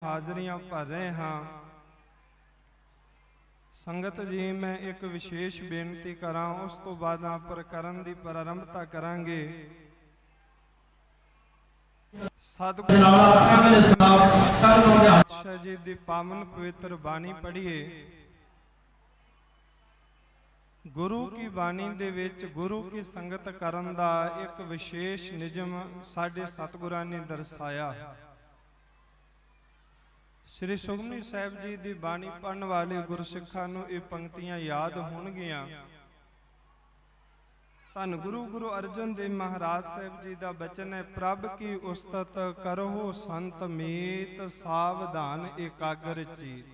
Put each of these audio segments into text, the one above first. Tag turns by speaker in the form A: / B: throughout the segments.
A: हाजरियां भर रहे हाँ। संगत जी मैं एक विशेष बेनती करा, उस तो बाद आप प्रकरण की प्रारंभता करांगे। सतगुरु पातशाह जी की पावन पवित्र बाणी पढ़िए। गुरु की बाणी दे विच गुरु की संगत करन दा एक विशेष निजम साडे सतगुरां ने दर्शाया। श्री सुखमनी साहिब जी की बाणी पढ़न वाले गुरसिखां नूं ये पंक्तियां याद होणगियां। धन गुरु गुरु अर्जन देव महाराज साहिब जी का बचन है, प्रभ की उस्तत करहो संत मीत सावधान एकाग्र चीत।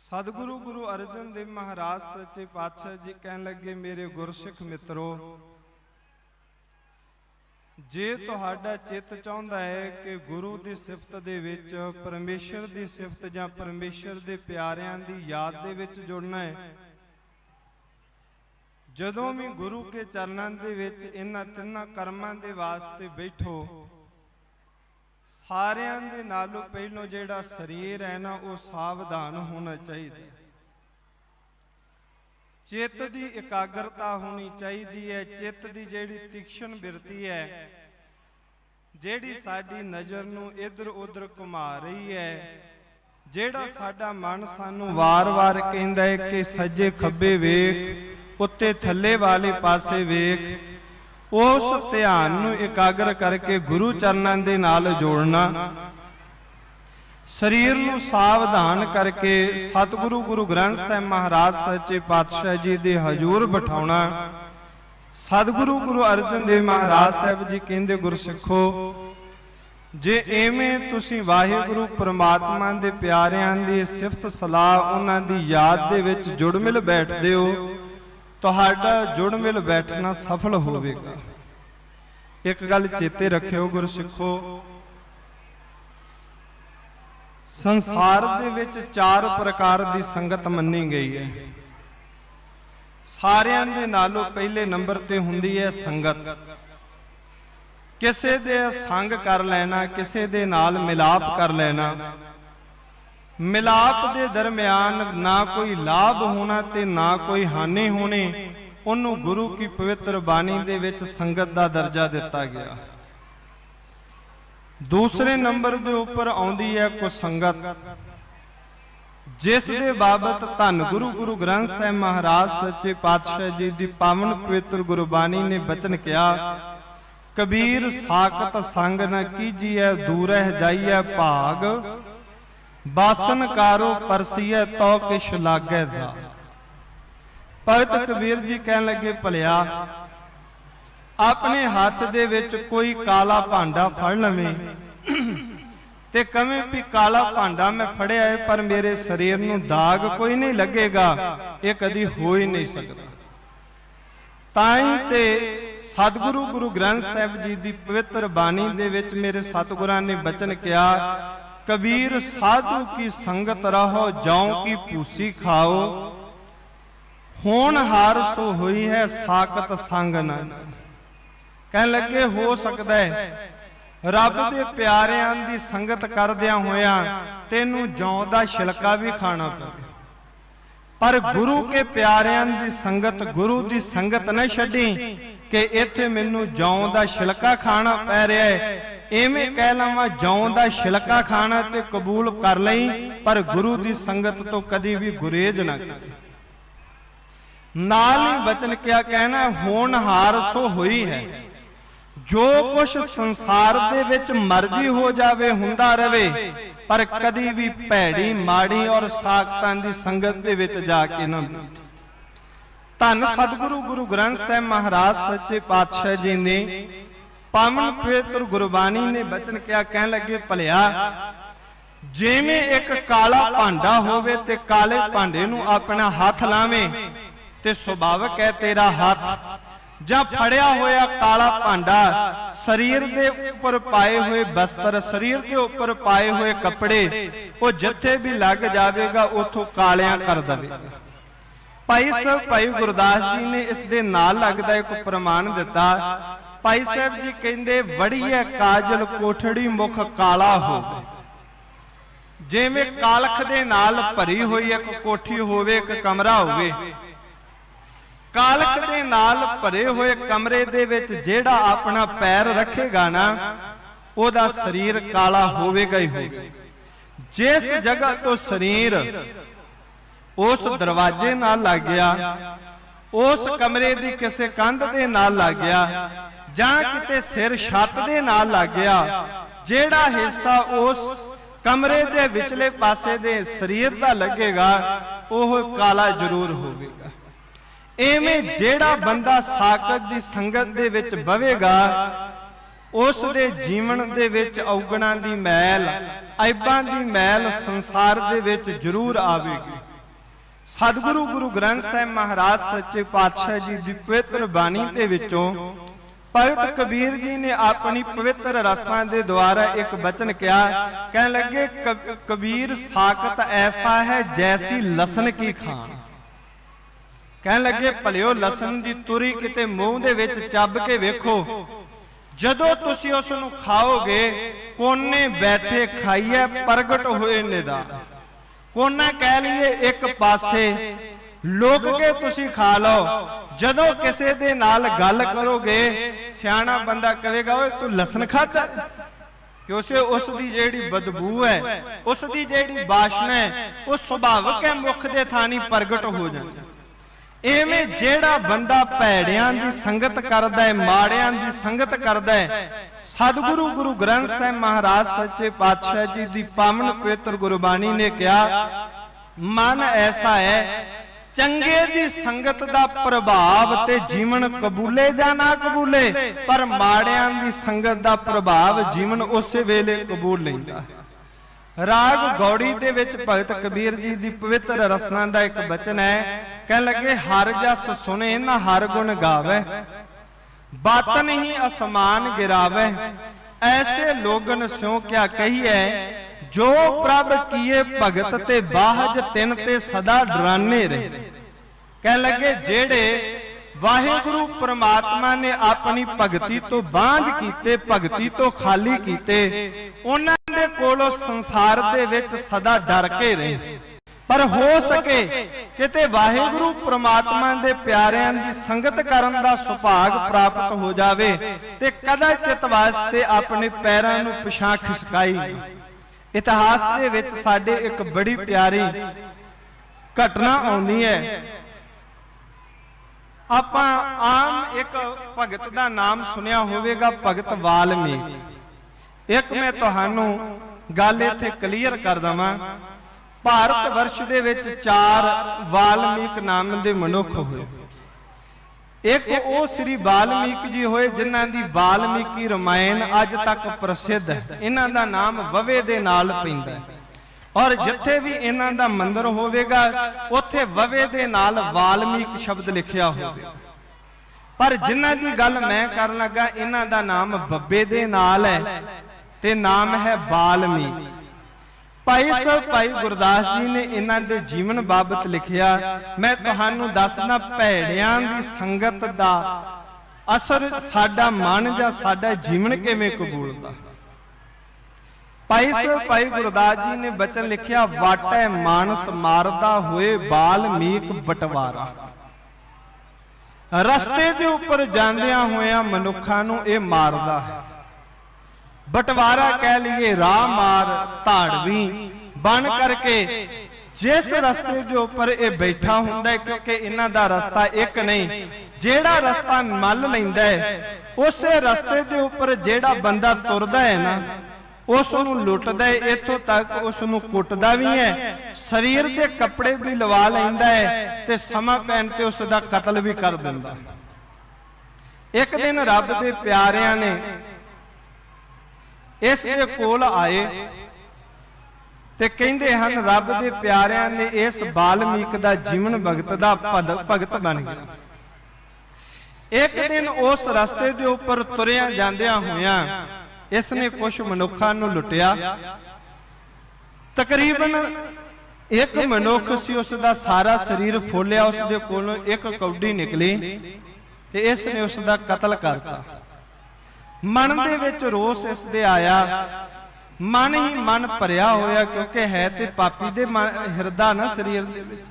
A: सतगुरु गुरु अर्जन देव महाराज सच्चे पातशाह जी कहन लगे, मेरे गुरसिख मित्रों, जे तुहाडा चित चाहुंदा है कि गुरु की सिफत दे विच परमेश्वर की सिफत जां परमेश्वर के प्यारियां की याद दे विच जुड़ना है, जदों भी गुरु के चरणों दे विच इन्हां तिन्नां कर्मां दे वास्ते बैठो, सारियां दे नालों पहलों जिहड़ा शरीर है ना वो सावधान होना चाहिए। चित्त की एकाग्रता होनी चाहिए है। चित्त की जिहड़ी तीक्ष्ण बिरती है, जिहड़ी साडी नज़र नूं इधर उधर घुमा रही है, जिहड़ा साडा मन सानू वार वार कहंदा है कि सज्जे खब्बे वेख, उत्ते थल्ले वाले पासे वेख, उस ध्यान नूं एकाग्र करके गुरु चरणां दे नाल जोड़ना, शरीर नूं सावधान करके सतगुरु गुरु ग्रंथ साहिब महाराज सच्चे पातशाह जी दे हजूर बिठाउणा। सतगुरु गुरु अर्जन देव महाराज साहिब जी कहंदे, गुरसिखो, जे एवें तुसीं वाहिगुरु परमात्मा दे प्यारियां दी सिफत सलाह उन्हां दी याद दे विच जुड़ मिल बैठदे हो, तुहाडा जुड़ मिल बैठना सफल होवेगा। एक गल चेते रखियो गुरसिखो, संसार दे विच चार प्रकार की संगत मन्नी गई है। सारियां दे नालों पहले नंबर ते हुंदी है संगत। किसे दे संग कर लेना, किसे दे नाल मिलाप कर लेना, मिलाप दे दरम्यान ना कोई लाभ होना ते ना कोई हानि होनी, उन्हों गुरु की पवित्र बाणी दे विच संगत दा दर्जा दिता गया। दूसरे नंबर के उपर आउंदी है कुसंगत, जिस दे बाबत धन गुरु गुरु ग्रंथ साहिब महाराज सच्चे पातशाह जी की पावन पवित्र गुरबाणी ने बचन किया, कबीर साकत संग न कीजिए दूरह जाइए भाग, बासन कारो परसीए तो किश लागै दा। भगत कबीर जी कहन लगे, भलिया अपने हाथ दे विच कोई काला भांडा फड़ लवे ते कवे भी काला भांडा मैं फड़िया है पर मेरे शरीर नूं दाग कोई नहीं लगेगा, ये कदी हो ही नहीं सकता। ताई ते सतगुरु गुरु ग्रंथ साहिब जी की पवित्र बाणी दे विच मेरे सतगुरां ने बचन किया, कबीर साधु की संगत रहो जौं की भूसी खाओ, होनहार सो हुई है साकत संग न। कह लगे हो सकता है रब दे प्यारियां दी संगत करदियां होया तेनू जौ दा छिलका भी खाना पवे, पर गुरु के प्यारियां दी संगत, गुरु दी संगत न छड्डी कि इत्थे मैनू जौ दा छिलका खाना पै रहा है, इवें कह लवां जौ दा छिलका खाना ते कबूल कर लई, पर गुरु दी संगत तो कदी भी गुरेज ना करे। नाल ही बचन क्या कहना, होनहार सो हुई है, जो कुछ संसार दे विच मर्जी हो जावे हुंदा रवे, पर कदी भी भैड़ी माड़ी और साकतां दी संगत दे विच जाके ना बैठे। धन सतगुरु गुरु ग्रंथ साहिब महाराज सच्चे पातशाह जी ने पावन पवित्र गुरबाणी ने बचन क्या कहन लगे, भलिया जिवें एक काला भांडा होवे ते काले भांडे नूं अपना हाथ लावे ते सुभावक है तेरा हाथ ਜਾਂ ਫੜਿਆ ਹੋਇਆ ਕਾਲਾ ਭਾਂਡਾ शरीर के उपर पाए हुए वस्त्र, शरीर के उपर पाए हुए कपड़े, वो जिथे भी लग जाएगा उथों कालिया कर देगा। भाई गुरदास जी ने इस दे नाल लगदा एक प्रमाण दिता, भाई साहब जी कहते बड़ी है काजल कोठड़ी मुख काला होवे। जिवें कालख दे नाल भरी हुई एक कोठी होवे, एक कमरा होवे, कालख दे नाल भरे हुए कमरे दे विच जेड़ा अपना पैर रखेगा ना ओदा शरीर काला होवेगा ही होवेगा। जिस जगह तो शरीर उस दरवाजे नाल लग गया, उस कमरे दी किसे कंध दे नाल लग गया, जां किते सिर छत दे नाल लग गया, जेड़ा हिस्सा उस कमरे दे विचले पासे दे शरीर दा लगेगा ओह काला जरूर होवेगा। एवें जेड़ा बंदा साकत दी संगत दे विच बवेगा उस दे जीवन दे विच औगणां दी मैल, ऐबां दी मैल संसार दे विच जरूर आवेगी। सतगुरु गुरु ग्रंथ साहिब महाराज सच्चे पातशाह जी दी पवित्र बाणी दे विचों भगत कबीर जी ने अपनी पवित्र रसना दे द्वारा एक वचन किया, कहने लगे कबीर साकत ऐसा है जैसी लसन की खान। कहने लगे भलियो लसन दी तुरी किते मूंह दे विच ਚੱਬ के वेखो, जदों तुसी उस नूं खाओगे कोने बैठे खाइए प्रगट होए निदान। कोना कह लीए एक पासे लोक के तुसी खा लो, जदों किसे दे नाल गल करोगे सियाणा बंदा कहेगा ओए तू लसन खाता, क्योंकि उस दी जेड़ी बदबू है, उस दी जेड़ी वासना है वो सुभाविक है मुख दे थानी प्रगट हो जाए। एवें जेड़ा बंदा भैड़ियां दी संगत करदा है, माड़ियां दी संगत करदा है, सतगुरु गुरु ग्रंथ साहिब महाराज सच्चे पातशाह जी दी पावन पवित्र गुरबाणी ने कहा मन ऐसा है चंगे दी संगत दा प्रभाव ते जीवन कबूले जा ना कबूले, पर माड़ियां दी संगत दा प्रभाव जीवन उस वेले कबूल लैंदा है। राग गौड़ी दे विच भगत कबीर जी दी पवित्र रसना दा एक वचन है, कह लगे हर जस सुने ना हर गुण गावे, बातन ही असमान गिरावे, ऐसे लोगन स्यों क्या कहिए, जो प्रभ किए भगत ते बाहज तिन ते सदा डराने रहे। कह लगे जेड़े वाहिगुरु परमात्मा ने अपनी भगती तो बांझ कीते, भगती तो खाली कीते, उन्हां दे कोलों संसार दे विच सदा डर के रहे। पर हो सके किते वाहिगुरु परमात्मा दे प्यारियां दी संगत करन दा सुभाग प्राप्त हो जावे ते कदाचित वास्ते अपने पैरां नूं पिछां खिसकाई। इतिहास दे विच साडे एक बड़ी प्यारी घटना आउंदी है। आपां आम एक भगत दा नाम सुनिया होवेगा, भगत वाल्मीकि। एक मैं तुहानूं गल इत्थे क्लीयर कर दवां, भारत वर्ष दे विच 4 वाल्मीकि नाम दे मनुख होए। एक वो श्री वाल्मीकि जी होए जिन्हां दी वाल्मीकि रामायण अज तक प्रसिद्ध है। इन्हां दा नाम ववे दे नाल पैंदा है और जिथे भी इन्हां दा मंदिर होवेगा उत्थे ववे दे नाल वाल्मीकि शब्द लिखिया होवेगा। पर जिन्हां दी गल मैं करन लगा इन्हां दा नाम बब्बे दे नाल है ते नाम है वाल्मीकि। भाई साहब भाई गुरदास जी ने इन्हां दे जीवन बाबत लिखिया, मैं तुहानूं दसना भैड़ियां दी संगत दा असर साडा मन जां साडा जीवन किवें कबूलदा। भाई साहब भाई गुरदास जी ने बचन लिखिया, वाटै मानस मारदा होए वाल्मीकि बटवारा। रस्ते दे उपर जांदियां होया मनुखां नूं इह मारदा है। बटवारा कह लीए राह मार धाड़वी बन करके जिस रस्ते के उपर ये बैठा हुंदा है, क्योंकि इन्हां दा रस्ता एक नहीं, जेड़ा रस्ता मल लैंदा है उस रस्ते के उपर जेड़ा बंदा तुरदा है ना उस नूं लुटदा है, इत्थों तक उस नूं कुटदा भी है, शरीर के कपड़े भी लवा लैंदा है ते समा पैण ते उस दा कतल भी कर दिंदा। एक दिन रब दे प्यारियां ने इस दे कोल आए ते कहंदे हन रब दे प्यारियां ने इस वाल्मीकि दा जीवन भगत दा भगत बन गया। एक दिन उस रस्ते दे उपर तुरिया जांदियां होइयां इसने कुछ मनुखां नूं लुटिया। तकरीबन एक मनुख सी, उसदा सारा शरीर फुलिया, उस दे कोलों एक कौडी निकली ते इसने उसदा कतल करता। मन दे विच रोस इस दे आया, मन ही मन भरिया होया, क्योंकि है ते पापी दे हिरदा ना शरीर दे विच।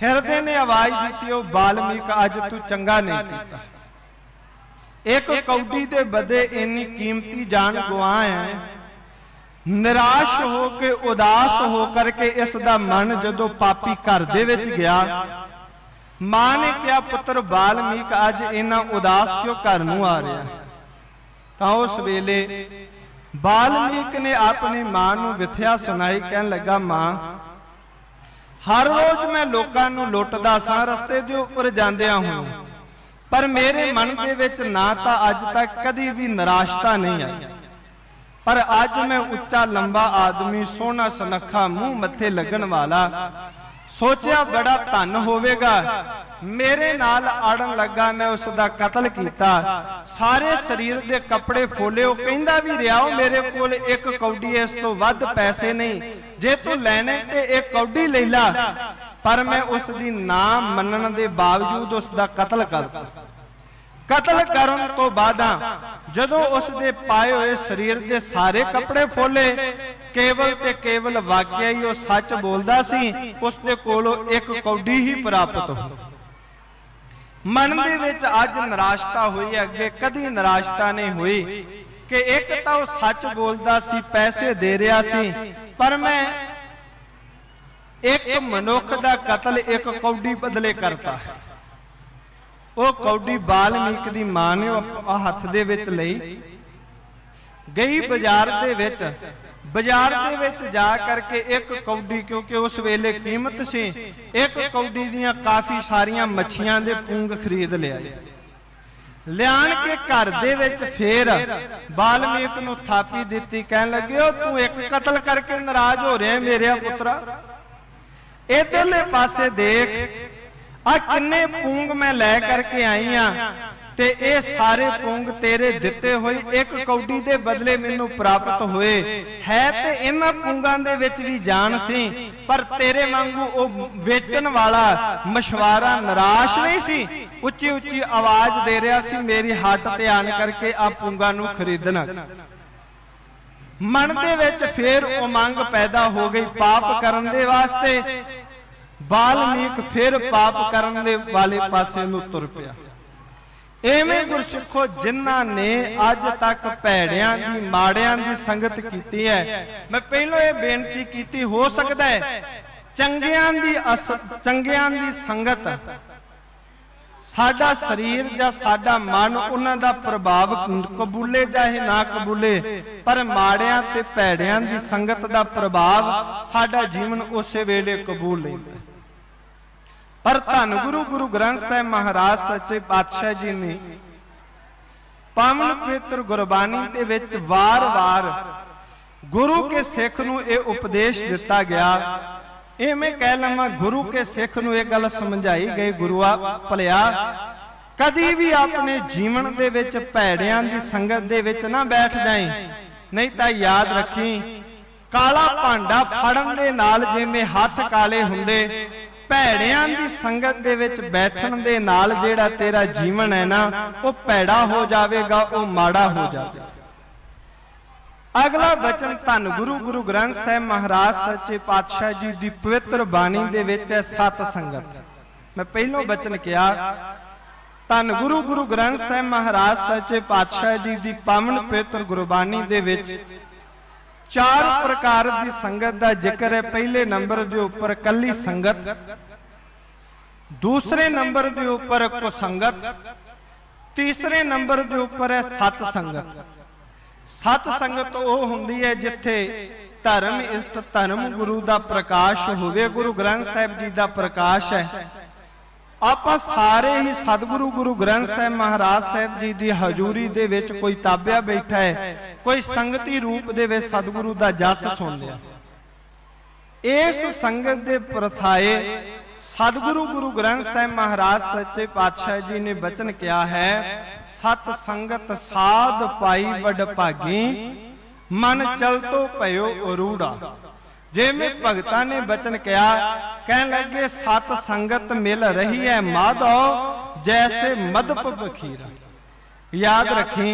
A: हिरदे ने आवाज दी, ओ बाल्मीक अज तू चंगा नहीं कीता, एक कौडी दे बदे इन्नी कीमती जान गवाया है। निराश हो के उदास हो करके इसका मन जदों पापी घर दे विच गया, मां ने कहा पुत्र बाल्मीक अज इन्ना उदास क्यों घर नूं आ रहा। तां उस वेले बाल्मीक ने अपनी मां नूं विथया सुनाई, कहन लगा मां हर रोज मैं लोकां नूं लुटदा सां रस्ते दे उपर जांदियां हों, पर मेरे मन दे विच ना तां अज तक कदी भी निराशता नहीं आई, पर अज मैं उच्चा लंबा आदमी सोहना सुनखा मुंह मथे लगन वाला सोचा बड़ा धन होवेगा, मेरे नाल अड़न लगा, मैं उसका कतल किया, सारे शरीर दे कपड़े फोले, वो कहंदा भी रहा मेरे कोल एक कौडी इस तो वध पैसे नहीं, जे तू लैने ते एक कौडी ले ला, पर मैं उसकी ना मनन दे बावजूद उसका कतल करता। कतल करन तो बाद जदों उसदे पाए हुए शरीर दे सारे कपड़े फोले, केवल ते केवल वाकया ही वो सच बोलदा सी, उसदे कोलों एक कौडी ही प्राप्त हो। मन दे विच अज निराशता हुई, अगे कदी निराशता नहीं हुई कि एक तां वो सच बोलदा सी, पैसे दे रहा सी, पर मैं एक मनुख दा कतल एक कौडी बदले करता है। वो कौडी बाल्मीक दी मां ने हथ दे विच लई, गई बाजार दे विच, बाजार दे विच जा करके एक कौडी, क्योंकि उस वेले कीमत सी, एक कौडी दियां काफी सारियां मच्छियां दे पूंग खरीद लिया, लियान के घर दे विच फिर बाल्मीक नूं थापी दित्ती, कहन लगे तू एक कतल करके नाराज हो रहा है मेरे पुत्रा, इधरले पासे देख आ किन्ने पूंग मैं लै करके आई हाँ, ते ये सारे पूंग तेरे दिते हुए एक कौडी दे बदले मैनू प्राप्त हुए है, ते इन्हां पूंगां दे विच भी जान सी, पर तेरे वांगू ओ वेचन वाला मछुआरा निराश नहीं सी, उच्ची उच्ची आवाज दे रहा सी, मेरी हट ते आन करके आ पूंगां नू खरीदना। मन दे विच फिर उमंग पैदा हो गई पाप करन दे वास्ते, बाल्मीक फिर पाप करन दे वाले पासे नूं तुर पिया। एवें गुरसिखो जिन्हां ने अज तक भैड़ियां दी माड़ियां दी संगत कीती है, मैं पहलों ये बेनती कीती, हो सकता है चंगियां दी संगत साडा शरीर जां साडा मन उन्हां दा प्रभाव कबूले चाहे ना कबूले, पर माड़ियां ते भैड़ियां दी संगत दा प्रभाव साडा जीवन उस वेले कबूल लैंदा। पर धन गुरु गुरु ग्रंथ साहिब महाराज सच्चे पातशाह जी ने पावन पवित्र गुरबानी दे विच वार-वार गुरु के सिख नूं ये उपदेश दिता गया। इवें कह लवां गुरु के सिख नूं ये गल समझाई गई, गुरुआ भलिया कदी भी अपने जीवन दे विच भैड़ियां दी संगत दे विच ना बैठ जाए, नहीं तां याद रखी काला भांडा फड़न दे नाल जिवें हथ काले हुंदे, भैड़ियां दी संगत दे विच बैठण दे नाल जिहड़ा तेरा जीवन है ना वो भैड़ा हो जाएगा, वो माड़ा हो जाएगा। अगला वचन धन गुरु गुरु ग्रंथ साहिब महाराज सच्चे पातशाह जी दी पवित्र बाणी दे विच है सत संगत। मैं पहलों वचन किया धन गुरु गुरु ग्रंथ साहिब महाराज सच्चे पातशाह जी दी पावन पवित्र गुरबाणी दे विच चार प्रकार की संगत का जिक्र है। पहले नंबर के ऊपर कली संगत, दूसरे नंबर के ऊपर कुसंगत, तीसरे नंबर के ऊपर है सत संगत। सत संगत वो हुंदी है जिथे धर्म इष्ट धर्म गुरु का प्रकाश होवे, गुरु ग्रंथ साहिब जी का प्रकाश है। आप सारे ही सतगुरु गुरु ग्रंथ साहिब महाराज साहिब जी की हजूरी दे विच कोई ताबिया बैठा है, कोई संगति रूप दे विच सतगुरु दा जस सुन लिया। इस संगत दे प्रथाए सतगुरु गुरु ग्रंथ साहिब महाराज सच्चे पातशाह जी ने वचन किया है, सत संगत साध पाई वड भागी, मन चलतो भयो अरूड़ा। जिवें भगतां ने वचन किया, कहन लगे सत संगत मिल रही है माधो जैसे मदप बखीरा। याद रखी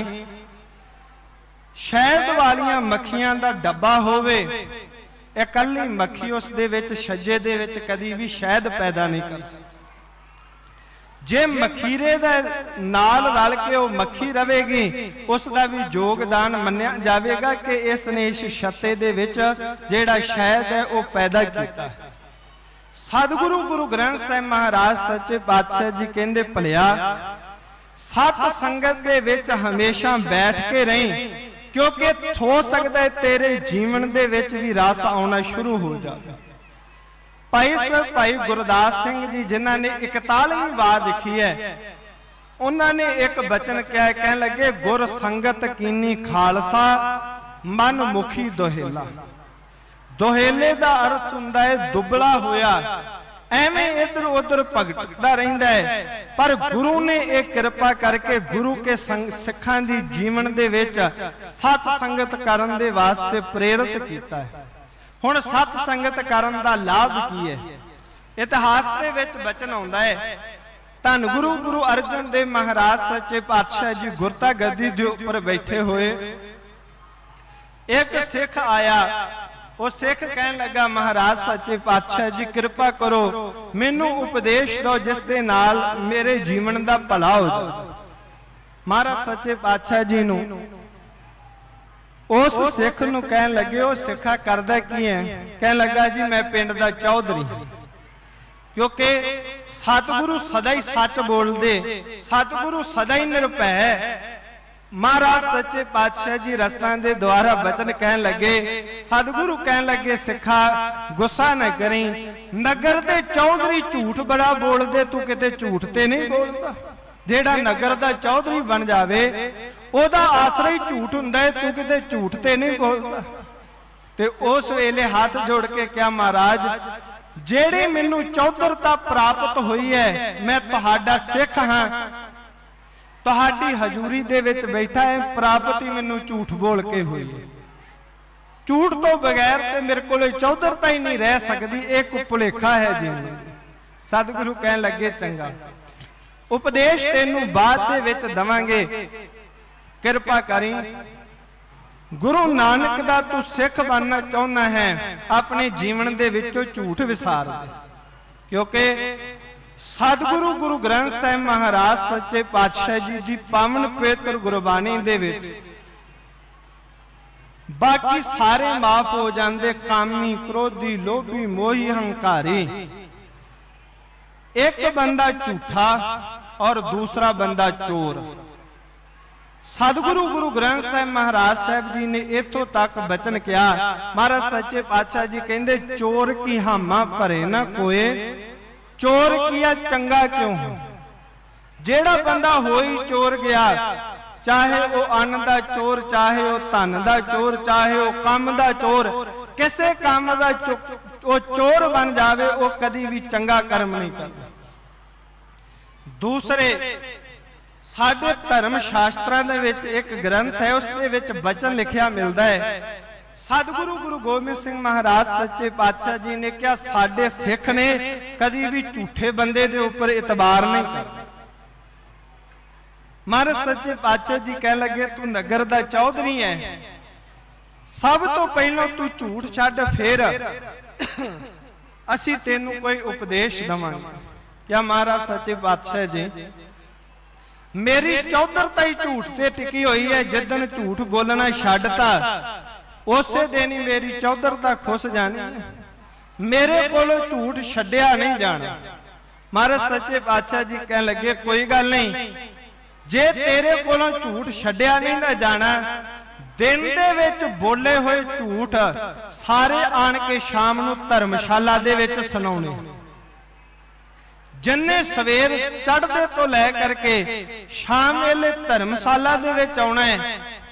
A: शहद वालियां मक्खियां दा डब्बा होवे, इकल्ली मक्खी उस दे विच छज्जे दे विच कदी भी शहद पैदा नहीं कर सकती। जे मखीरे दे नाल रल के वो मक्खी रहेगी, उसका भी योगदान मन्निया जाएगा कि इसने इस छत्ते दे विच जेड़ा शहद है वो पैदा किया है। सतगुरु गुरु ग्रंथ साहिब महाराज सच्चे पातशाह जी कहंदे, भलिया सत संगत दे विच हमेशा बैठ के रही, क्योंकि हो सकता है तेरे जीवन दे विच भी रस आना शुरू हो जाए। भाई गुरदास सिंह जी जिन्हों ने 41वीं वार लिखी है, उन्होंने एक बचन क्या कह लगे, गुर संगत कीनी खालसा मन मुखी दोहेला। दोहेले का अर्थ हुंदा है दुबला होया, एवें इधर उधर भगटदा रहिंदा है, पर गुरु ने एक कृपा करके गुरु के सिखां दी जीवन दे विच सत संगत करन दे वास्ते प्रेरित कीता है। हुण सत संगत करन दा लाभ की है? इतिहास दे विच बचन आउंदा है, धन गुरु गुरु अर्जन देव महाराज सच्चे पातशाह जी गुरता गद्दी दे उपर बैठे हुए, एक सिख आया। वो सिख कहन लगा, महाराज सच्चे पातशाह जी कृपा करो, मैनू उपदेश दो जिस दे नाल मेरे जीवन दा भला हो जाए। महाराज सच्चे पातशाह जी नू उस सिख नू कहन लगे, वो सिखा करदा की है? कहन लगा, जी मैं पिंड दा चौधरी, क्योंकि सतगुरु सदा ही सच बोलदे, सतगुरु सदा ही निरभै। महाराज सच्चे पातशाह जी रस्तां दे द्वारा बचन कहन लगे, सतगुरु कहन लगे, सिखा गुस्सा न करी, नगर दे चौधरी झूठ बड़ा बोलदे, तू किते झूठ ते नहीं बोलदा। जेड़ा नगर दा चौधरी बन जावे ओदा आसरा ही झूठ हुंदा है, तू किते झूठ ते नहीं बोलदा। ते उस वेले हाथ जोड़ के क्या, महाराज जेड़ी मैनू चौधरता प्राप्त हुई है, मैं तुहाडा सिख हां, तुहाडी हजूरी दे विच बैठा है, प्राप्ति मैनू झूठ बोल के हुई है। झूठ तो बगैर ते मेरे कोले चौधरता ही नहीं रह सकती, एक भुलेखा है जी। सतगुरु कहन लगे, चंगा उपदेश तेनू बाद दे विच दवांगे, कृपा करी। गुरु नानक दा तू सिख बनना चाहना है, अपने जीवन दे विचों झूठ विसार दे, क्योंकि सतगुरु गुरु ग्रंथ साहिब महाराज सच्चे पातशाह जी दी पावन पवित्र गुरबाणी दे विच बाकी सारे माफ हो जाते, कामी क्रोधी लोभी मोही हंकारी। एक बंदा झूठा और दूसरा बंदा चोर। सतगुरु गुरु ग्रंथ साहिब महाराज साहब जी ने इथों तक बचन किया, महाराज सच्चे पातशाह जी कहंदे, चोर की हामा भरे ना कोए, चोर किया चंगा क्यों हो। जेड़ा बंदा होई चोर गया, चाहे वो अन्न दा चोर, चाहे वो धन दा चोर, चाहे वो काम दा चोर, किसे काम दा वो चोर बन जावे, वो कदी भी चंगा कर्म नहीं करता। दूसरे साडे धर्म शास्त्रां दे विच एक ग्रंथ है, उस दे विच वचन लिखिया मिलता है। सतगुरु गुरु गोबिंद सिंह महाराज सच्चे पातशाह जी ने क्या, साडे सिख ने कदी भी झूठे बंदे दे उपर इतबार नहीं करना। महाराज सच्चे पातशाह जी कह लगे, तू नगर दा चौधरी है, सब तो पहलों तू झूठ छड्ड, फिर असी तेनू कोई उपदेश दवांगे। क्या महाराज सच्चे पातशाह जी, मेरी चौधरता ही झूठ से टिकी हुई है, जिदन झूठ बोलना छड्डता उसे दिन ही मेरी चौधरता खुस जानी है, मेरे कोलों झूठ छड्डिया नहीं जाना। महाराज सच्चे पातशाह जी कह लगे, कोई गल नहीं, जे तेरे कोलों झूठ छड्डिया नहीं ना जाना, दिन दे विच बोले हुए झूठ सारे आन के शाम नूं धर्मशाला दे विच सुनाउने। जिन्ने सवेर चढ़दे तो लै करके शाम वेले धर्मशाला दे विच आउणा है,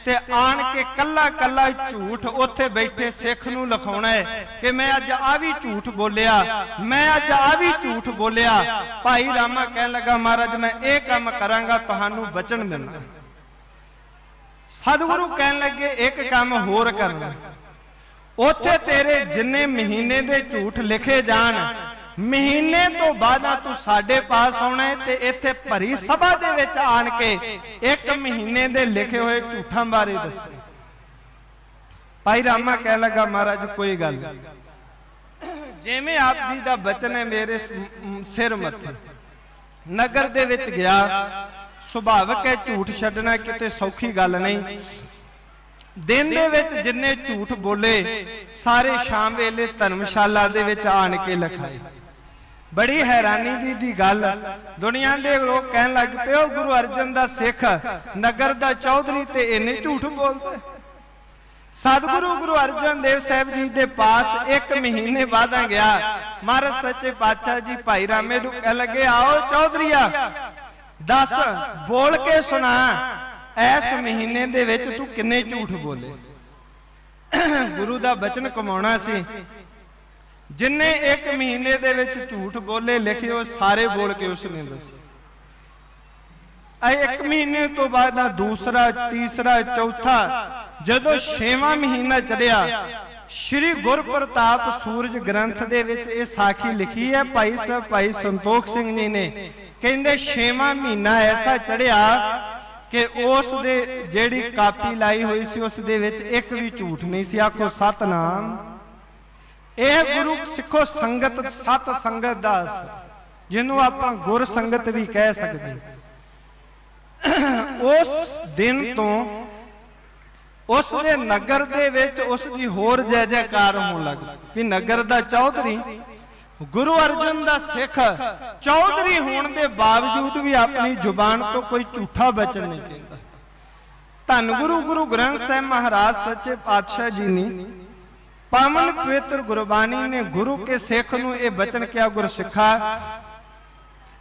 A: ते आन के कल्ला कल्ला झूठ उत्थे बैठे सिख नूं लिखाउणा है कि मैं अज आ भी झूठ बोलिया, मैं अज आ भी झूठ बोलिया। भाई रामा कहन लगा, महाराज मैं ये काम करांगा, तुहानूं बचन देना। सतगुरु कहन लगे, एक काम होर करना, उत्थे तेरे जिन्ने महीने दे झूठ लिखे जान, महीने तो बाद तू साडे पास आना है, ते इत्थे भरी सभा दे विच आन के एक महीने दे लिखे हुए झूठां बारे दस। भाई रामा कह लगा महाराज कोई गल जिवें आप जी का बचन है मेरे सिर मथे। नगर दे विच गया, सुभाविक है झूठ छड्डना किते सौखी गल नहीं। दिन दे विच जिन्ने झूठ बोले सारे शाम वेले धर्मशाला दे विच आण के लखाए। बड़ी हैरानी दी गल, दुनिया दे लोग कहन लग पे ओ गुरु अर्जन दा सिख नगर दा चौधरी ते इन्ने झूठ बोलदे। सतगुरु गुरु अर्जन देव साहब जी दे पास एक महीने बाद गया। महाराज सच्चे पातशाह जी भाई रामे नूं कह लगे आओ चौधरीआ दस बोल के सुना इस महीने दे विच तू किन्ने झूठ बोले। गुरु दा बचन कमाउणा सी, जिन्ने एक महीने दे विच झूठ बोले लिखे सारे बोल के उसने दसे। एक महीने तो बाद दूसरा, तीसरा, चौथा, जदों छेवां महीना चढ़िया श्री गुर प्रताप सूरज ग्रंथ दे विच ये साखी लिखी है भाई साहब भाई संतोख सिंह जी ने। कहंदे छेवां महीना ऐसा चढ़िया कि उस दे जेड़ी कापी लाई हुई सी उस दे विच एक भी झूठ नहीं सी। आखो सतनाम। यह गुरु सिखो संगत सत संगत दा जिन्हों आपां गुर संगत भी कह सकते। उस दिन तो उस दे नगर दे विच उस दी होर जय जयकार होण लग पई। नगर दा चौधरी गुरु अर्जन दा सिख चौधरी होने के बावजूद भी अपनी जुबान तो कोई झूठा बचन नहीं कहता। धन गुरु गुरु ग्रंथ साहिब महाराज सच्चे पातशाह जी ने पावन पवित्र गुरबाणी ने गुरु के सिख नूं यह बचन किया, गुर सिखा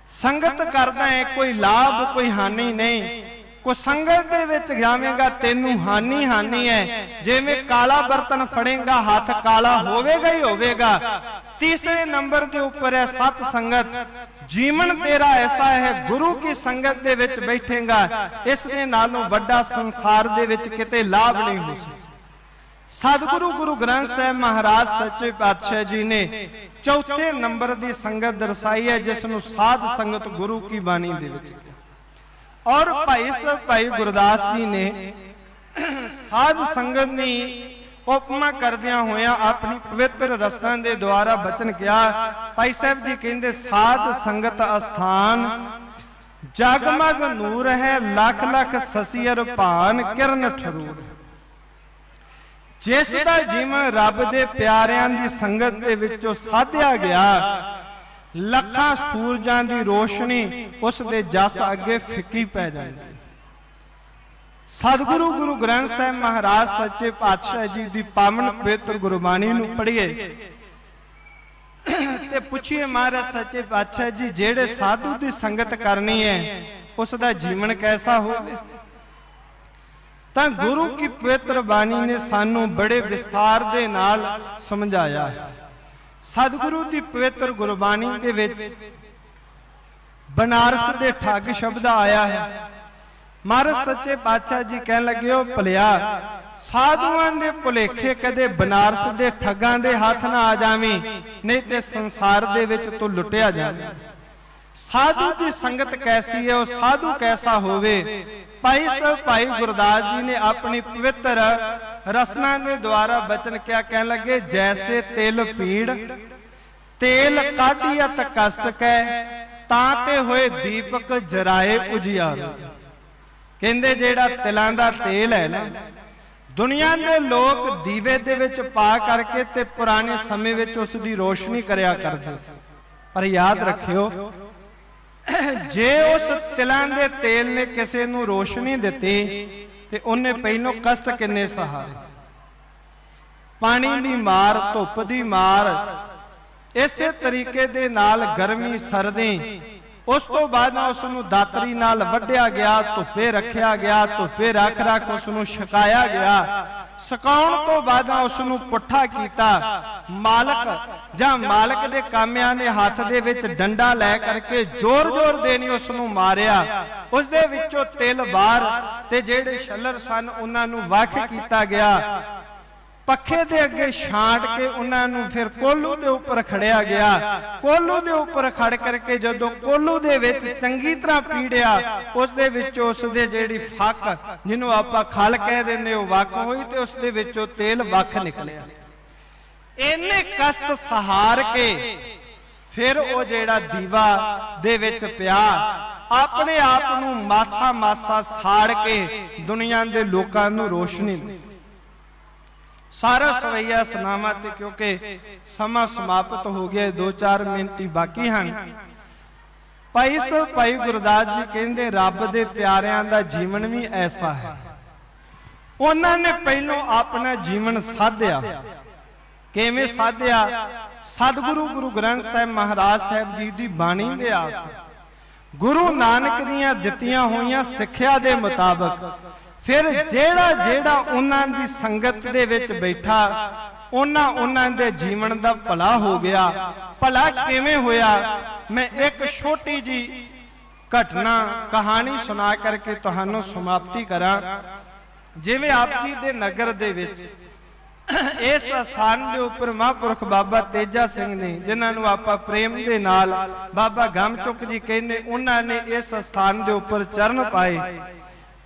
A: संगत करदा है कोई लाभ कोई हानि नहीं। को संगत दे विच जावेगा तेनू हानि हानि है। जिवें काला बर्तन फड़ेगा हाथ काला होवेगा ही होवेगा। तीसरे नंबर के ऊपर है सत संगत। जीवन तेरा ऐसा है गुरु की संगत दे विच बैठेगा, इस दे नालों वड्डा संसार दे विच किते लाभ नहीं हो सकता। सतगुरु गुरु ग्रंथ साहिब महाराज सच्चे पातशाह जी ने चौथे नंबर की संगत दर्शाई है जिसनों साध संगत गुरु की बाणी दे विच। और भाई साहब भाई गुरदास जी ने साध संगत की उपमा करदियां होया अपनी पवित्र रसना के द्वारा बचन किया। भाई साहब जी कहते साध संगत अस्थान जगमग नूर है लख लख ससियर भान किरण ठरूर। जिस दा जीवन रब दे प्यारियां दी संगत दे विचों साधिया गया, लखां सूरजां दी रोशनी उस दे जस अगे फिक्की पै जाती। सतगुरु गुरु ग्रंथ साहिब महाराज सच्चे पातशाह जी दी पावन पवित्र गुरबाणी नूं पढ़िए ते पूछिए महाराज सच्चे पातशाह जी जेड़े साधु दी संगत करनी है उस दा जीवन कैसा होवे। तां गुरु की पवित्र बाणी ने सानू बड़े विस्तार दे नाल समझाया है। सतगुरु की पवित्र गुरबाणी दे विच बनारस दे ठग शब्द आया है। महाराज सच्चे पातशाह जी कह लगे हो भलिया साधुआं दे भुलेखे कदे बनारस दे ठगां दे हाथ ना आ जावी, नहीं ते संसार दे विच तो लुटिया जावे। साधु की संगत कैसी है, वो साधु कैसा होवे। भाई साहब भाई गुरदास जी ने अपनी पवित्र रसना के द्वारा बचन क्या कह लगे, जैसे तेल पीड़ तेल काढ़ियत कष्ट कै ताते होए दीपक जराए उजियार। कहंदे जेड़ा तिलां दा तेल है ना, दुनिया के लोग दीवे दे विच पा करके ते पुराने समय विच उस दी रोशनी करया करदे सी। पर याद रखियो जे उस तिलां दे तेल ने किसी नूं रोशनी दिती ते उन्हें पहलों कष्ट किन्ने सहारे, पानी दी मार धुप दी मार, इसे तरीके दे नाल गर्मी सर्दी, उस तो बाद उसनूं दातरी नाल वड्ढिया गया, धुप्पे रखिया गया, धुप्पे रख रख उसनूं छकाया गया। सकाउण तो बाद उसनूं पुट्ठा कीता। मालक जां मालक दे कामियां ने हाथ दे विच डंडा लै करके जोर जोर देनी उसनूं मारिया। उस दे विचों तिल बाहर ते जेड़े छल्लर सन उन्हां नूं वख कीता गया। पखे दे अगे छांट के उन्होंने फिर कोलू दे उपर खड़िया गया। कोलू दे उपर खड़ करके जदों कोलू दे विच चंगी तरह पीड़िया, उस दे विचों उस दे जिहड़ी फक जिन्हों आपां खल कह दिंदे ओ वक होई ते उस दे विचों तेल वख निकलिया। इन्ने कष्ट सहार के फिर वो जिहड़ा दीवा दे विच पिया अपने आप नूं मासा मासा साड़ के दुनिया दे लोकां नूं रोशनी सारा सवैया सुनावा ते क्योंकि समा समाप्त हो गया, 2-4 मिनट ही बाकी हैं। भाई गुरदास जी कहते रब दे प्यारियां दा जीवन भी ऐसा है। उन्होंने पहलों अपना जीवन साधिया, किवें साधिया? सतगुरु गुरु ग्रंथ साहिब महाराज साहिब जी की बाणी दे आस गुरु नानक दियां दित्तियां होइयां सिक्ख्या दे मुताबक फिर जेड़ा जेड़ा उन्हां दी संगत दे विच बैठा उन्हां दे जीवन दा भला हो गया। भला किवें होया? मैं एक छोटी जी घटना कहानी सुना करके तुहानूं समाप्ति करा। जिवें आप जी दे नगर दे विच इस स्थान के उपर महापुरख बाबा तेजा सिंह ने, जिन्होंने आपां प्रेम के नाल बाबा गमचुक जी कहने, उन्होंने इस स्थान के उपर चरण पाए,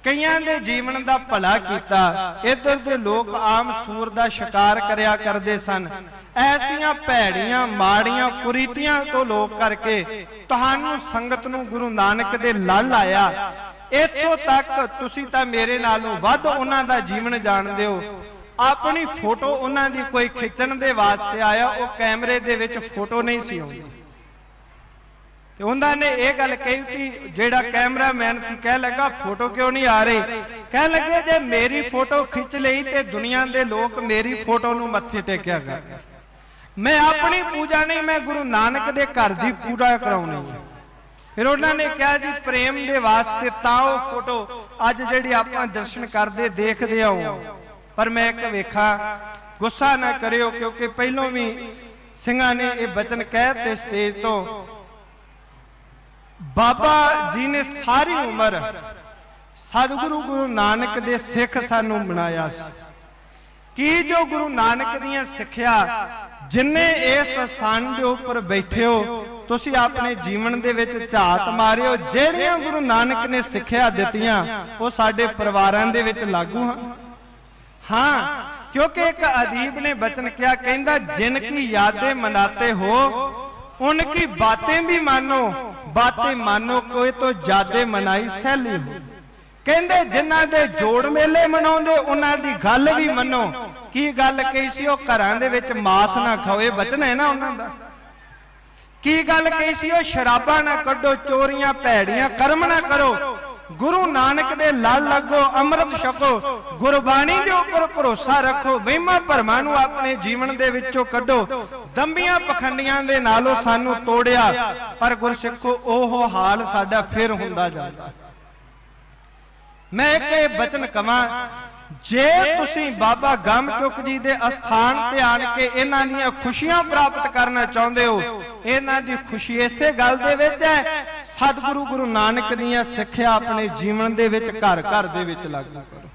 A: कईयां दे जीवन का भला किया। इधर दे लोग आम सूर का शिकार करया करते सन। ऐसियां भैड़ियां माड़ियां कुरीतियां तो लोग करके तुहानूं संगत नूं गुरु नानक दे लल आया। इत्थों तक तुसीं तां मेरे नालों वध उन्हां दा जीवन जाणदे हो। अपनी फोटो उन्हां दी कोई खिच्चण दे वास्ते आया, वो कैमरे दे विच फोटो नहीं सी आउंदी ते उन्होंने ये गल कही कि जेड़ा कैमरामैन सी कह लगा फोटो क्यों नहीं आ रही? कह लगे जे मेरी फोटो खिंच लई ते दुनिया दे लोग मेरी फोटो नूं मत्थे टेकिया कर। मैं अपनी पूजा नहीं, मैं गुरु नानक दे घर दी पूजा कराउणी है। फिर उन्होंने कहा जी प्रेम दे वास्ते तां ओह फोटो अज जिहड़ी आपां दर्शन करदे देखदे आओ। पर मैं एक वेखा, गुस्सा ना करियो क्योंकि पहलों भी सिंघां ने यह बचन कहते स्टेज तो, बाबा जी ने सारी उम्र सतगुरु गुरु नानक दे सिख सानू बनाया कि जो गुरु नानक दियां सिक्ख्या जिन्ने इस स्थान के उपर बैठे हो तुसी अपने जीवन दे विच झात मारियो। जिहड़ियां गुरु नानक ने सिक्ख्या दित्तियां वो साडे परिवारां दे विच लागू हैं। हाँ, क्योंकि एक अदीब ने बचन किया, कहंदा जिनकी यादें मनाते हो उनकी बातें भी मानो, बातें मानो कोई तो जादे मनाई सैली हो। कहंदे जिन्हां दे जोड़ मेले मनाउंदे उन्हां दी गल भी मनो। की गल कही सी? ओह घरां दे विच मास ना खाओ, ये बचन है ना उन्हां दा। की गल कही सी? ओह शराबां ना कड्डो, चोरियां भैड़ियां कर्म ना करो, गुरु नानक दे लल लगो, अमृत छको, गुरबाणी दे उपर भरोसा रखो, वहमां भरमां नूं अपने जीवन दे विचों कड्डो। दंबियां पखंडियां दे नालों सानू तोड़िया, पर गुरसिखो ओह हाल साडा फिर हुंदा जांदा। मैं एक बचन कवां, जे तुसीं बाबा गमचुक जी दे अस्थान ते आण के इन्हां दीयां खुशियां प्राप्त करना चाहुंदे हो, इन्हां दी खुशी इसे गल दे विच है, सतगुरु गुरु नानक दीयां सिक्ख्या अपने जीवन दे विच घर घर दे विच लागू करो।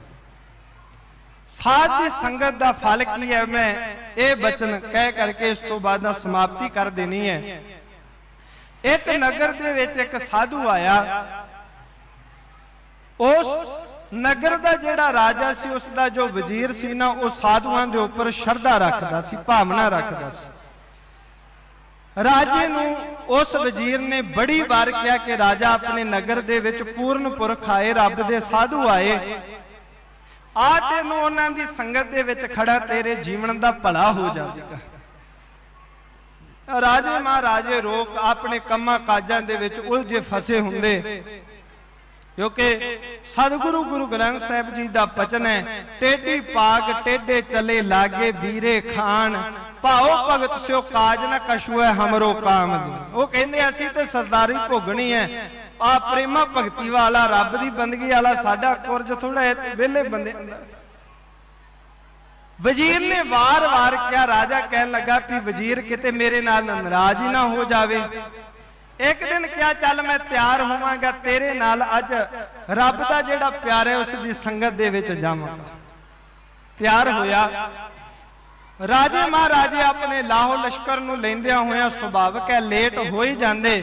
A: साध दी संगत दा फल की है? मैं ये बचन कह करके इस तो बाद समाप्ति कर देनी है। एक नगर दे विच एक साधु आया, उस नगर दा जेड़ा राजा सी उसका जो वजीर सी ना, वो साधुआं दे उपर श्रद्धा रखदा सी, भावना रखदा सी। राजे नूं उस वजीर ने बड़ी बार कहा कि राजा अपने नगर दे विच पूर्ण पुरख आए, रब दे साधु आए, आ तेनू उन्हां दी संगत दे विच खड़ा तेरे जीवन दा भला हो जाएगा। राजे महाराजे रोक अपने कम्मां काजां दे विच उलझे फसे हुंदे, क्योंकि सतगुरु गुरु ग्रंथ साहिब जी का बचन है, टेढ़ी पाग टेढ़े चले लागे बीरे खान, भाओ भगत स्यो काज न कशु है हमरो काम। वो कहते असी तो सरदारी भोगनी है, आ प्रेमा भगती वाला रब की बंदगी वाला साडा कुरज थोड़ा वेले बंदे। वजीर ने वार वार क्या, राजा कह लगा कि वजीर किते मेरे नाल नाराज ही ना हो जावे। एक दिन क्या, चल मैं तैयार होवांगा तेरे नाल, अज रब दा जेड़ा प्यार है उसकी संगत दे विच जावांगा। तैयार होया, राजे महाराजे अपने लाहो लश्कर नूं लैंदियां होइयां सुभाविक है लेट हो ही जांदे।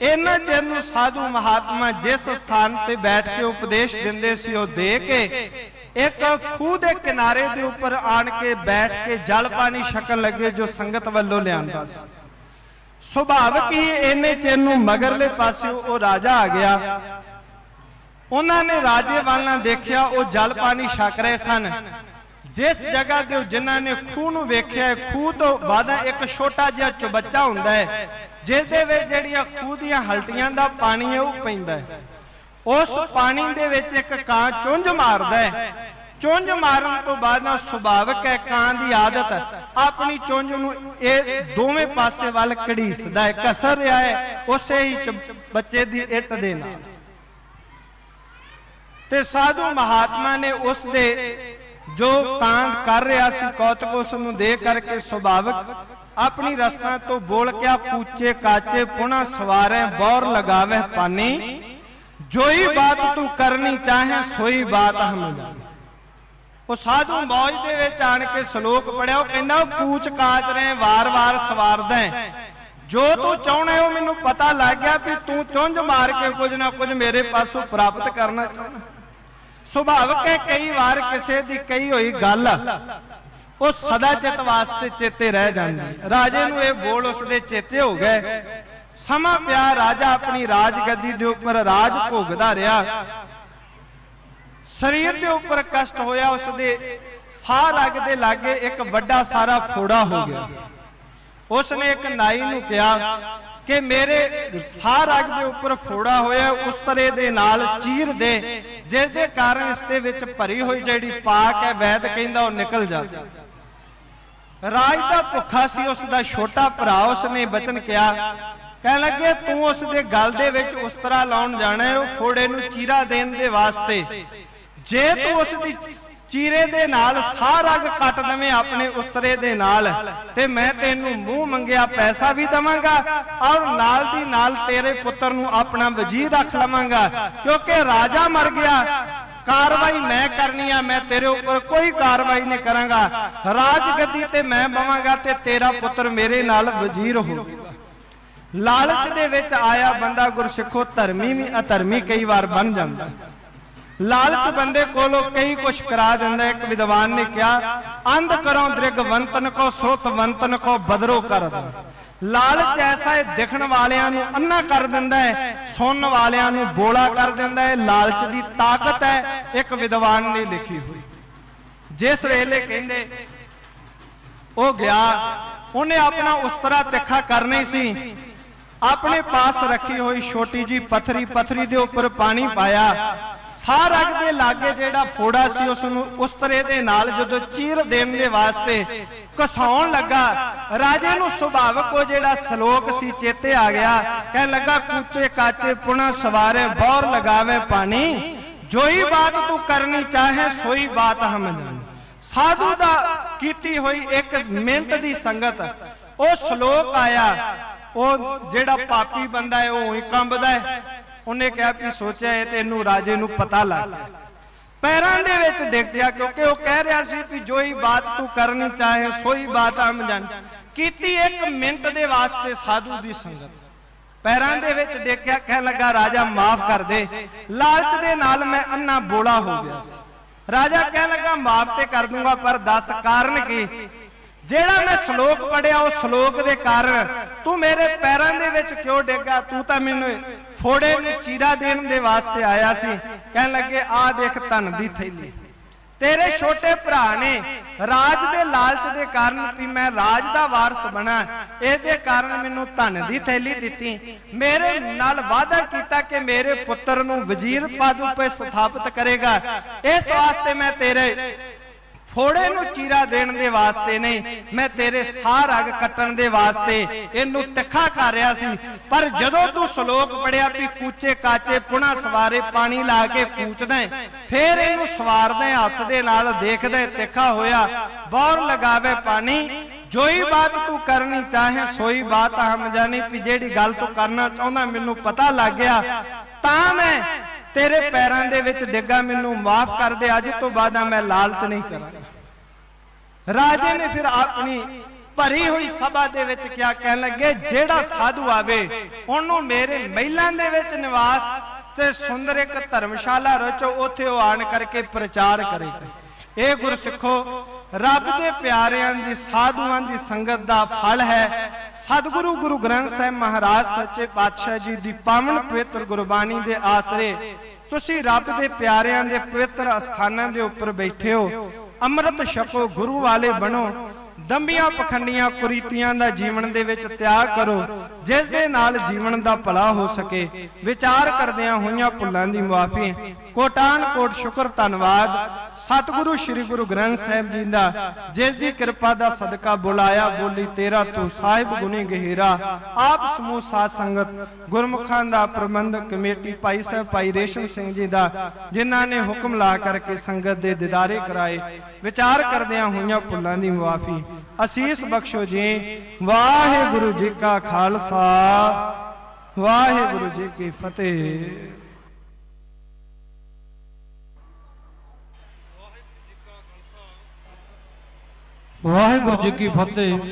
A: इन्हां चिर नूं साधु महात्मा जिस स्थान ते बैठ के उपदेश दिंदे सी ओह दे के एक खूह दे किनारे दे उपर आण के बैठ के जल पानी छकन लगे जो संगत वल्लों लिआंदा सी। सुभाविक ही इन्ने चिर नूं मगरले पासे ओह राजा आ गया। उन्होंने राजे वाल ना देखिया ओह जल पानी छक रहे सन। जिस जगह के जिन्हों ने खूह नूं वेख्या खूह तो बाद एक छोटा जिहा चबच्चा हुंदा है जिस दे विच जिहड़ियां खूह दीयां हल्टियां दा पानी है वह पैंदा है। उस पानी दे विच एक कां चुंझ मारदा है। चुंझ मारन तो बाद ना सुभाविक है कां दी आदत अपनी चुंझ नूं ये दोवें पासे वाल घड़ीसदा है कसर रहा है उसे ही बच्चे दी इट दे नाल। ते साधु महात्मा ने उस दे जो कांड कर रहा सी कौतक उसनूं दे करके सुभाविक अपनी रसना तो बोल क्या कूचे काचे पुनः सवारे बौर लगावे पानी जोई बात तू करनी चाहे सोई बात हम जाने। वो साधु मौज दे विच आण के श्लोक पढ़िया वो कहंदा कूच काच रहे वार वार सवारदा है जो तू चाहना है वो मैनूं पता लग गया भी तू चुंझ मार के कुछ ना कुछ मेरे पासों प्राप्त करना चाहना। सुभाविक है कई बार किसी की कही हुई गल वो सदा चित वास्ते चेते रह जाती। राजे नूं ये बोल उसदे चेते हो गए। समा पिया राजा अपनी राजगद्दी दे उपर राज भोगदा रहा। शरीर के उपर कष्ट होया उसदे साह रग दे लागे एक वड्डा सारा फोड़ा हो गया। उसने एक नाई नूं कहा कि मेरे साह रग के उपर फोड़ा होया उस तरह दे नाल चीर दे जिस दे कारण इसदे विच भरी हुई जिहड़ी पाक है वैद कहंदा ओह निकल जाए। राज दा भुखा सी उसदा छोटा भरा उसने बचन किया कह लगे तू उस दे गल दे विच उस तरह लाउण जाना है ओह फोड़े नूं चीरा देण दे वास्ते जे तू उस दी चीरे दे नाल साह रग कट दवें अपने उस्तरे दे नाल ते मैं तेनू मूंह मंगिया पैसा भी दवांगा और नाल दी नाल तेरे पुत्र नू अपना वजीर रख लवांगा क्योंकि राजा मर गया कार्रवाई मैं करनी है मैं तेरे ऊपर कोई कार्रवाई नहीं करांगा राजगद्दी ते मैं बवांगा ते तेरा पुत्र मेरे नाल वजीर होगा। लालच दे विच आया बंदा गुरसिखो धर्मी भी अधर्मी कई बार बन जाता। लालच बंदे कोलों कई कुछ करा दिंदा। एक विद्वान ने कहा अंध करो दृगवंतन को श्रोतवंतन को बदरो कर दो। लालच ऐसा है दिखण वालियां नूं अन्ना कर दिंदा है सुनन वालियां नूं बोला कर दिंदा है। लालच दी ताकत है एक विद्वान ने लिखी हुई। जिस वेले कहंदे ओ गया उन्हें अपना उस्तरा तिखा करनी सी अपने पास रखी हुई छोटी जी पत्थरी पत्थरी दे उपर पानी पाया साह रग दे लागे जेड़ा फोड़ा सी उसनूं उस तरह दे नाल जदों चीर देण दे वास्ते घसाउण लगा। राजे नूं सुभाविक वो जेड़ा श्लोक सी चेते आ गया कह लगा कूचे काचे पुणा सवारे बौर लगावे पानी जोई बात तू करनी चाहे सोई बात हम जाने। साधु दा कीती हुई एक मिनट दी संगत वो श्लोक आया वो जेड़ा पापी बंदा है वो ही कंबदा है। उन्हें कहा भी सोचा है तेनू राजे नू पता लग गया पैरां दे विच डिग गया क्योंकि वो कह रहा सी भी जो ही बात तू करनी चाहे सोई बात हम जान। कीती एक मिनट दे वास्ते साधु दी संगत पैरां दे विच डिग गया कह लगा राजा माफ कर दे लालच दे नाल मैं अन्ना बोला हो गया। राजा कह लगा माफ ते कर दूंगा पर दस कारण की जेड़ा मैं श्लोक पढ़िया उस श्लोक दे कारण तू मेरे पैरां दे विच क्यों डिगा तू तां मैनूं फोड़े नूं चीरा देण दे वास्ते आया सी। कहण लगे आ देख धन दी थैली तेरे छोटे भरा ने राज दे लालच दे कारण भी मैं राज दा वारस बना इहदे कारण मैनूं धन दी थैली दित्ती मेरे नाल वादा कीता कि मेरे पुत्र नूं वजीर पद उपर स्थापित करेगा इस वास्ते मैं तेरे फोड़े नूं चीरा देण दे वास्ते नहीं मैं तेरे साह रग कट्टण दे वास्ते इनू तिखा कर रहा सी। पर जदों तू श्लोक पढ़िया भी कूचे काचे पुणा सवारे पानी ला के कूचदा फिर इनू सवारदा हथ दे नाल देखदा तिखा होया बौर लगावे पानी जोई बात तू करनी चाहे सोई बात हम जानी भी जेड़ी गल तू करना चाहुंदा मैनू पता लग गया तां मैं तेरे पैरां दे विच डिगा मैनू माफ कर दे अज तो बाद मैं लालच नहीं करांगा। राजे ने फिर अपनी भरी हुई सभा दे विच क्या कहन लगे, जेड़ा साधु आवे ओनू मेरे महिलां दे विच निवास ते सुंदर एक धर्मशाला रचो, उथे ओ आन करके प्रचार करेगा। ये गुरसिखो रब दे प्यारियां दी साधुआं दी संगत दा फल है। सतगुरु गुरु ग्रंथ साहिब महाराज सच्चे पातशाह जी दी पावन पवित्र गुरबाणी दे आसरे तुसी रब दे प्यारियां दे पवित्र अस्थानां दे उपर बैठे हो। अमृत छको, गुरु वाले बनो, दंबियां पखंडियां कुरीतियां दा जीवन दे विच त्याग करो, जिस दे नाल जीवन दा भला हो सके। विचार करदियां होइयां भुल्लां दी मुआफी। कोटान कोट शुक्र धन्नवाद सतगुरु श्री गुरु ग्रंथ साहिब जी दा, जिस दी कृपा दा सदका बुलाया बोली तेरा तू साहिब गुनी गहेरा। आप समूह साध संगत गुरमुखां दा प्रबंधक कमेटी भाई साहब भाई रेशम सिंह जी दा, जिन्हां ने हुक्म ला करके संगत दे दीदारे कराए। विचार करदियां होइयां भुल्लां दी मुआफी असीस बख्शो जी। वाहिगुरु जी का खालसा, वाहिगुरु जी की फतेह।
B: वाहिगुरु जी की फतेह।